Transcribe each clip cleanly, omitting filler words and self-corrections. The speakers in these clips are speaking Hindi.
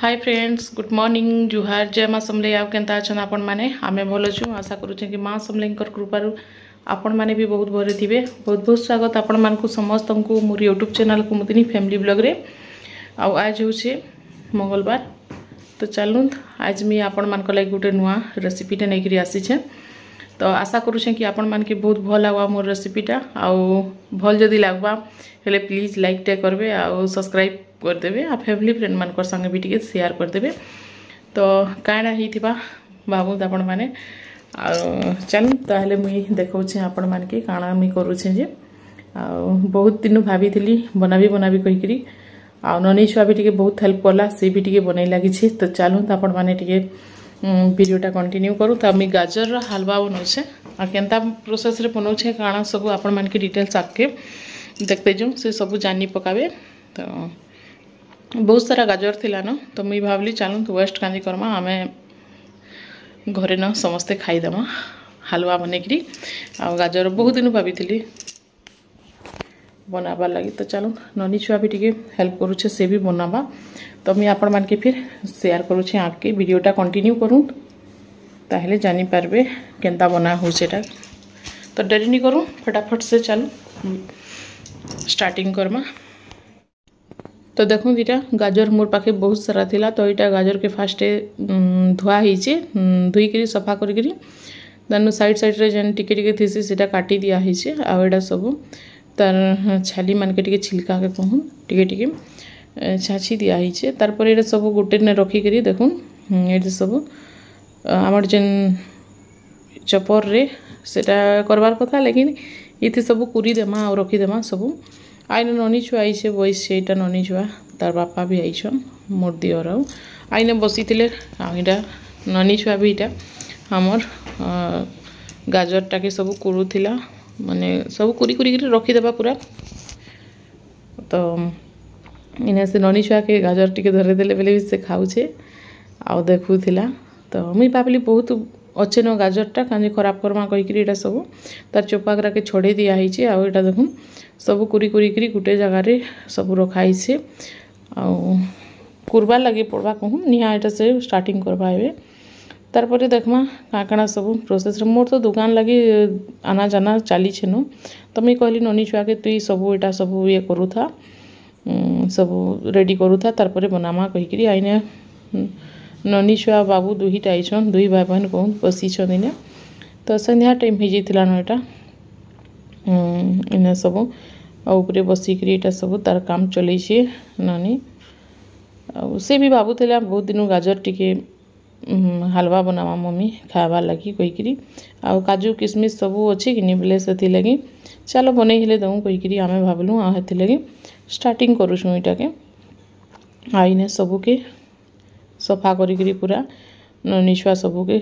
हाय फ्रेंड्स, गुड मॉर्निंग, जुहार, जय माँ समलेई। आप केंता अछन आपण माने? आमे भल छु। आशा करूछे कि माँ समलेईंकर कृपारु आपण माने भी बहुत भरे थिबे। बहुत बहुत स्वागत आपण मानकु समस्त को मोर यूट्यूब चैनल को मुदिनी फैमिली ब्लॉग रे। आज होछे मंगलवार, तो चलूँ आज मी आपण मानक लागि गोटे नुआ रेसिपीटा नहीं करी आसी छे। तो आशा करूछे कि आपण मान के बहुत भल लागवा मोर रेसिपीटा। आउ भल जदी लागवा हेले प्लीज लाइक टे करबे आउ सब्सक्राइब कर देबे आ फैमिली फ्रेंड मान कर संगे भी टिके शेयर कर देबे। तो काणा हिथिबा बाबू आपण माने आ चल ताहले मुई देखौछे आपण मान के काणा मी करूछे जे आ बहुत दिन भाबीथिली बनाबी कहि करी आ ननी छुआ भी टिके बहुत हेल्प करला, से भी टिके बनै लागि छी। तो चलूँ आपण माने टिके वीडियोटा कंटिन्यू करूँ। तो आमी गाजर हलवा बनाऊे आ केनता प्रोसेस रे बनाऊे काणा सब आपण मान के डिटेल्स आके देखते जो से सब जानी पकाबे। तो बहुत सारा गाजर थिला न, तो मुई भावली चलूँ तो वेस्ट कांजी करमा, आमे घरे न समस्ते खाईदेमा हलवा बनेकरी। आ गाजर बहुत दिन भाभी बनाबार लगी। तो चलो ननी छुआ भी टिके हेल्प करूछे, से भी बनाबा। तो मुई आपण मान के फिर शेयर करूछे आके वीडियोटा कंटिन्यू करूँ ताहले जानी पारबे केनता बना हो सेटा। तो देरी नहीं करूँ, फटाफट से चलो स्टार्टिंग करमा। तो देखूँ दीटा गाजर मोर पाखे बहुत सारा थिला। तो यहाँ गाजर के फास्ट धुआ होइछे, धुईकरी सफा करी देन साइड साइड रे जेन टिके टिके थीसी सेटा काटी दिया होइछे। आ एटा सब तार छाली मान के टिके छिलका के कहूँ टिके टिके छाछी दिया होइछे। तार पर एटा सब गोटे ने रखी करी देखूँ ये सब आमर जेन चपर रे सेटा करबार कथा, लेकिन इथे सब कुरी देमा और रखी देमा सब। आईने ननी छुआ आईछे बयस सेटा ननी छुआ तार बापा भी आईछन मोर दियर आईने बसी थिले। आईटा ननी छुआ भी इटा हमर गाजरटा के सब कुरुथिला, माने सब कुरी कुरी रखी देबा पूरा। तो इने से ननी छुआ के गाजर टिके धरे देले बेले भी से खाउछे आ देखुथिला। तो मुई भाबली बहुत अच्छे न गाजरटा कांजे खराब करमा कहिकरी एटा सब तार चोपागरा के छोड़े दिया होइछे। आ एटा देखूँ सब कुरी कुरी गोटे जगह रे सब रखाइछे। आ कुरबार लगे पड़वा कहूँ निहा एटा से स्टार्टिंग करबा एबे। तार परे देखमा काकणा सब प्रोसेस रे मोर तो दुकान लगे आना जाना चली छे न। तो मुई कहली ननी छुआ के तुई सब एटा सब ये करू था, सब रेडी करू था, तार परे बनामा कहिकरी आइने ननी छुआ बाबू दुहीटा आइछन, दुई भाई बहन कहूँ बसी छन इने। तो संध्या टाइम हो जाइथिला न एटा इने सब ऊपर बसिक एटा सब तार काम चलै छे नानी। से भी भाबुला बहुत दिन गाजर टिके हलवा बनावा मम्मी खावा लगी कहीकि आ काजू किशमिश सब अच्छे कि नहीं बोले से लगी चलो बनै हेले दऊँ कहीकि आमे भावलु आ हेति लगी स्टार्टिंग करूँ इटा के। आईने सबके सफा करी पूरा ननी छुआ सबके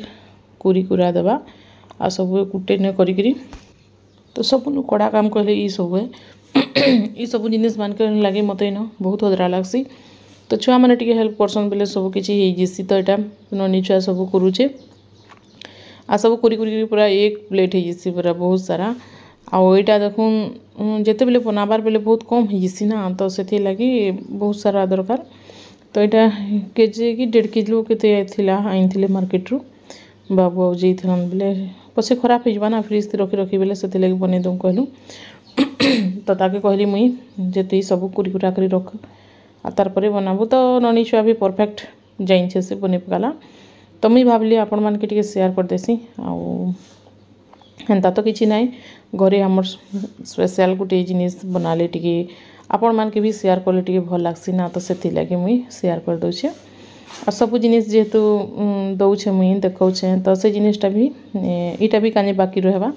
कुरी कुरा देवा आ सब कुटे ने करी। तो सब कड़ा काम कहले ई सब है ई सब जिनिस मान के लगे मत न बहुत हदरा लगसी। तो छुआ मैंने टिके हेल्प करसन बेले सब किसी हो जैसी। तो यहाँ ननी छुआ सब करुचे आ सब कुरी कुरी पूरा एक प्लेट हो जैसी पूरा बहुत सारा। आईटा देखूँ जिते बेले बनाबार बेले बहुत कम हो जैसी ना, तो से लगी बहुत सारा दरकार। तो यहाँ केजे कि 1.5 किलो के आनी मार्केट रू बाबू आ जाइथन बेले पछे खराब हो ना, फ्रिज रखी रखी बेले से लगे बनै दूँ कहलु। तो ताके कहली मुई जेते सब कुरी कुरा कर रख आ तार परे बनाबू। तो ननी छुआ भी परफेक्ट जाइछे से बनै पकाला। तो मुई भाबली आपण मान के टिके शेयर कर देसी। आउ हेन्ता तो किछि नाइ, घरे हमर स्पेशल गोटे जिनिस बनाले टिके आपण मान के भी शेयर करले टिके भल लागसी ना, तो सेति लागे मुई शेयर कर दउछे। आ सब जिनिस जेहेतु दउछे मुई देखौछे तो से जिनिसटा भी इटा भी काने बाकी रहबा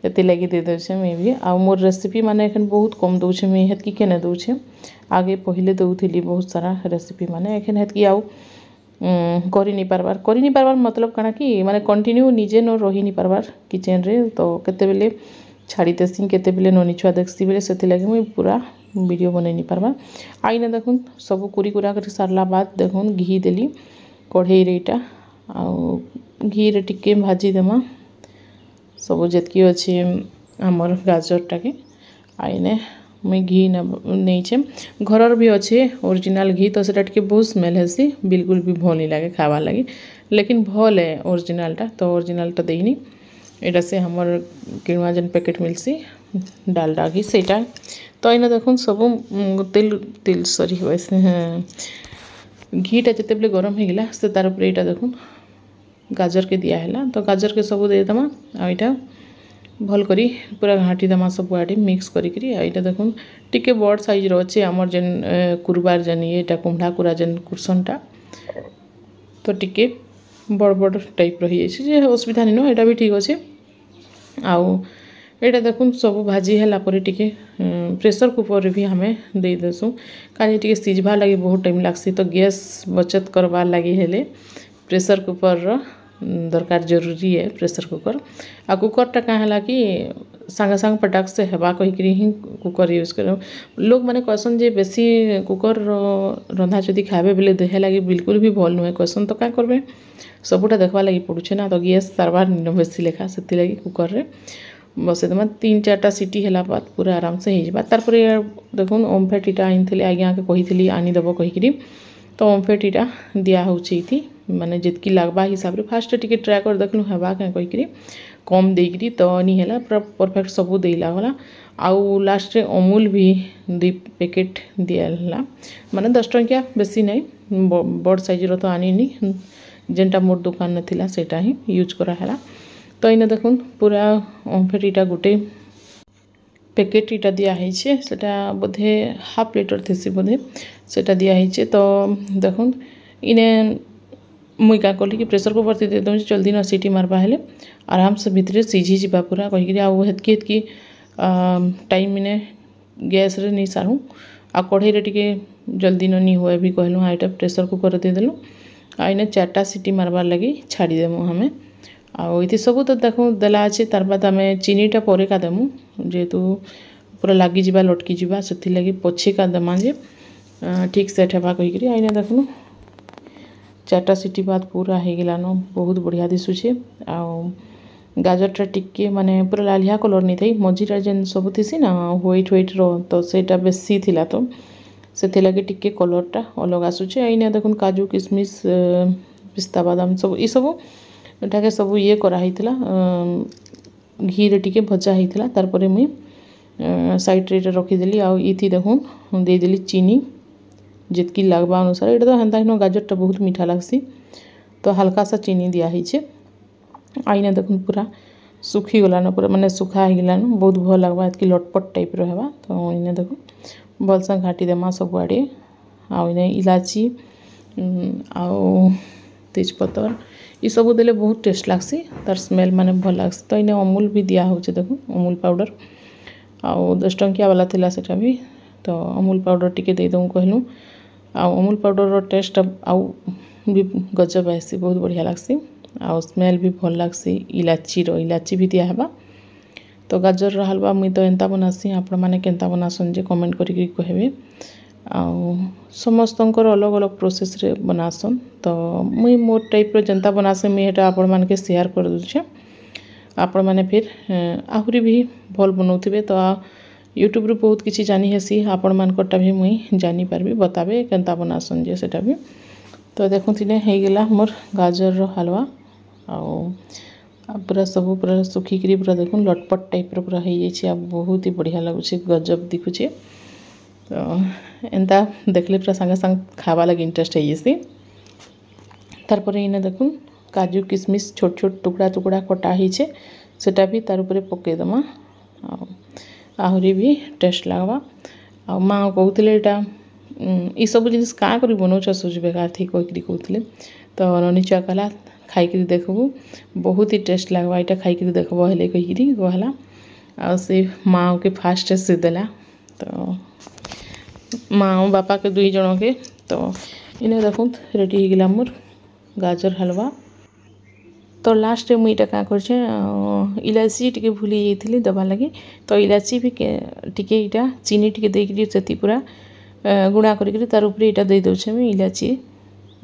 एते लगी दे दउछे मुई भी। आ मोर रेसिपी माने एखन बहुत कम दउछे मुई, हेतकी केने दउछे आगे पहिले दउथिली बहुत सारा रेसिपी माने एखन हेतकी आउ करि नि पारबार मतलब काना कि माने कंटिन्यू निजे न रही नि पारबार किचन रे। तो केते बेले छाड़ी देसी केते बेले ननी छुआ देखसी बेले सेति लगे मुई पूरा वीडियो बनै नि पारबार। आईने देखूँ सब कुरी कुरा कर सारला बाद देखूँ घी देली कढ़ई रे इटा आ घी रे टिके भाजी देमा सब जेतकी अच्छे हमर गाजरटा के आईने मुई घी नहीं घरर भी अच्छे ओरिजिनल घी तो सेटा टिके बहुत स्मेल हेसी बिल्कुल भी भल नहीं लगे खावार लगी लेकिन भल है ओरिजिनलटा तो ओरिजिनलटा देनी एटा से हमर किणुआ जेन पैकेट मिलसी डालडा घी सेटा तो इना देखुन सब तेल तेल सॉरी वैसे घीटा जिते बेले गरम हो गला से तार ऊपर यहाँ देखुन गाजर के दिया है तो गाजर के सब देदेमा आईटा भल करी पूरा घाटी देमा सब आड़े मिक्स करी आईटा देखुन टिके बड़ साइज अच्छे आमर जेन कुरबार जेन ये कुंभा कुरा जेन कुर्सनटा तो टिके बड़ बड़ टाइप रही असुविधा नहीं न यहाँ भी ठीक अच्छे आउ एटा देखुन सब भाजी है पर टिके प्रेशर कुकर भी हमें दे देसु कहीं टिके सिझबार लगी बहुत टाइम लागसी तो गैस बचत करवार लगी हेले प्रेशर कुकर दरकार जरूरी है प्रेशर कुकर आ कुकरटा क्या है कि सांगे सांगे पटाक से हेबा कहीकि ही कुकर यूज कर लोग मैंने कहसन जे बेसी कुकर रंधा जदि खावे बेले देहे लगी बिल्कुल भी भल नुहे कहसन तो क्या करबे सबुटा देखवा लगी पड़ुछे ना तो गैस सारबार बेसी लेखा से लगी कुकर रे बसई देमा 3-4टा सीटी है बाद पूरा आराम से हो तार देखुन ओमफेड इटा आनी आज्ञा के कही आनीदेव कहीकि तो ओमफेड इटा दिया होती माने जितकी लगवा हिसाब रे फास्ट टिके ट्राए कर देखलु हेबा क्या कहीकि कम देकरी तो नहीं है पूरा परफेक्ट सबू देला गला आउ लास्ट रे अमूल भी 2 पैकेट दिया माने 10 टंकिया बेसी नहीं बड़ साइज रो तो आनी जेनटा मोर दुकान में थिला सेटा ही यूज करा है तो इने देखुन पूरा ओमफेड इटा गोटे पैकेट इटा दिया है सेटा बोधे हाफ लीटर थी बोधे सेटा दिया है तो देखुन इने मुई क्या कली कि प्रेशर कुकर दे दूँ जल्दी न सीटी मारवा हेले आराम से भितर सीझी जा पूरा कहीकि आतकी टाइम इने गैस रे नहीं सारूँ आ कढ़ई रे टिके जल्दी न नहीं हुए भी कहलु हाँ यहाँ प्रेशर कुकर देदेलु आ इने 4टा सीटी मारबार लगी छाड़देमु हमें आउ ये सब तो देखो देला अच्छे तार बाद आम चीनीटा पर का देमु जेहेतु पूरा लगी जा लटकी जा से लगी पछे का देमा जे ठीक सेट हेबा कहीकि आईने देखनु 4टा सीटी बाद पूरा हो गलान बहुत बढ़िया दिशुचे आउ गाजरटा टिके माने पूरा लालिया कलर नहीं थी मझीटा जेन सब थी ना व्हाइट व्हाइट रो तो सेटा बेसी थिला तो से लगे टिके कलरटा अलग आसूचे आईने देखुन काजू किशमिश पिस्ता बादाम सब ये सब एटाके सब ये कराही घी रे टिके भजा होता तार मुई साइड रे रखीदेली आउ इथि देखुन देदेली चीनी जितकी लगवा अनुसार ये तो हेन्ता इन गाजरटा बहुत मीठा लगसी तो हल्का सा चीनी दिया आईने देखुन पूरा सुखी गलान पूरा माने सुखा हो गलान बहुत भल लगवा इतकी लटपट टाइप रहा तो इने देखुन भलसा घाटी देमा सब आड़े आउ इने इलाची आउ तेजपतर ये सब देले बहुत टेस्ट लागसी तार स्मेल माने भल लागसी तो इने अमूल भी दिया हो देखो अमूल पाउडर आउ 10 टंकिया वाला थिला सेटा भी तो अमूल पाउडर टिके दे दूँ कहलु आउ अमूल पाउडर टेस्ट आउ भी गजब आसी बहुत बढ़िया लागसी आउ स्मेल भी भल लागसी इलाची भी दिया हेबा तो गाजर हलवा मुई तो एंता बनासी आपण माने केंता बनासन जे कमेंट करिक कहबे आउ समस्तंकर अलग अलग प्रोसेस रे बनासन तो मुई मोर टाइप रो जनता बनासे मुई एटा आपण मान के शेयर कर दूछे आपण माने फिर आहुरी भी भल बनाउथिबे तो यूट्यूब रे बहुत किसी जानी हेसी आपण मानकटा भी मुई जानी पारबी बताबे केंता बनासन जे सेटा भी तो देखुथिने हे गेला मोर गाजर रो हलवा आउ पूरा सब पूरा सुखिकी पूरा देखुन लटपट टाइप रो पूरा हो जाए बहुत ही बढ़िया लगुचे गजब दिखुचे तो एंता देखले पूरा संगे संग खावा लगे इंटरेस्ट है तार इने देखुन काजू किशमिश छोट छोट टुकड़ा टुकड़ा कटा होइछे सेटा भी तार ऊपर पकेदेमा आहुरी भी टेस्ट लगवा आ माँ कहते ये सब जिन क्या कर बनाऊच सोच बेकार थी कहीकि कहते तो ननीचा कहला खाई देखबू बहुत ही टेस्ट लगवा यहाँ खाई देखब हेले कहीकि कहला आ से माँ के फास्ट से देला तो माँ बापा के 2 जन के तो इन्हें देखुन रेडी हो गला मोर गाजर हलवा तो लास्ट मुई इटा क्या कर इलायची टिके भूली जाइए दबा लगे तो इलायची भी टिके इटा चीनी टिके देकरी से पूरा गुणा करी तार ऊपर इटा दे दौचे मुई इलायची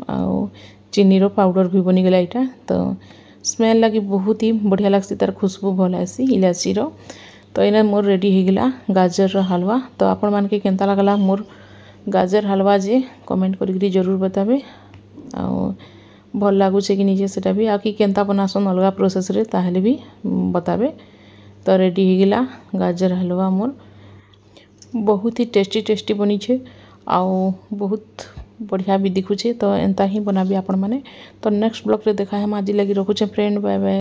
आउ चीनी रो पाउडर भी बनीगला यहाँ तो स्मेल लगे बहुत ही बढ़िया लगसी तार खुशबू भल आसी इलायची रो तो इना मोर रेडी हो गला गाजर हलवा। तो आपण मान के केनता लागला मोर गाजर हलवा जे कमेंट करी जरूर बताबे। आ भल लगुचे कि निजे सेटा भी आ कि केनता बनासन अलगा प्रोसेस रे ताहले भी बताबे। तो रेडी हो गला गाजर हलवा मोर बहुत ही टेस्टी बनी छे आउ बहुत बढ़िया भी दिखुचे। तो एंता ही बनाबी आपण माने। तो नेक्स्ट ब्लॉग रे देखा हम आज लगी रखुचे फ्रेंड बाय बाय।